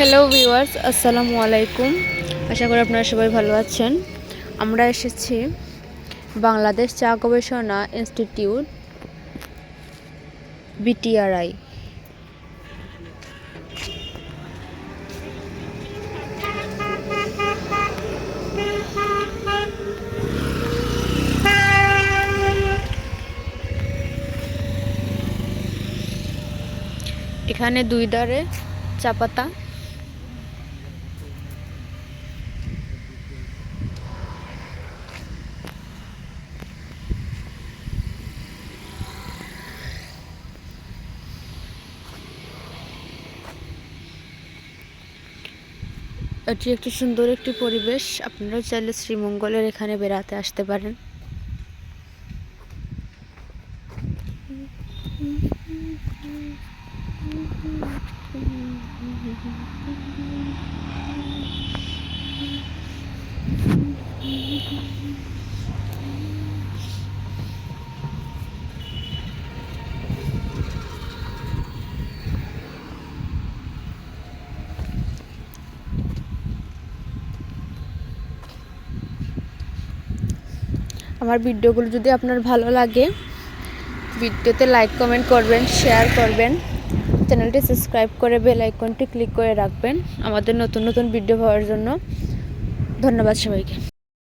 Hello viewers, আসসালামু আলাইকুম। আশা করি আপনারা সবাই ভালো আছেন। আমরা এসেছি বাংলাদেশ চা গবেষণা ইনস্টিটিউট বিটিআরআই। এখানে দুই ধারে চা পাতা। এটি একটি সুন্দর একটি পরিবেশ। আপনারা চাইলে শ্রীমঙ্গলের এখানে বেড়াতে আসতে পারেন। আমার ভিডিওগুলো যদি আপনার ভালো লাগে, ভিডিওতে লাইক কমেন্ট করবেন, শেয়ার করবেন, চ্যানেলটি সাবস্ক্রাইব করে বেল আইকনটি ক্লিক করে রাখবেন আমাদের নতুন নতুন ভিডিও পাওয়ার জন্য। ধন্যবাদ সবাইকে।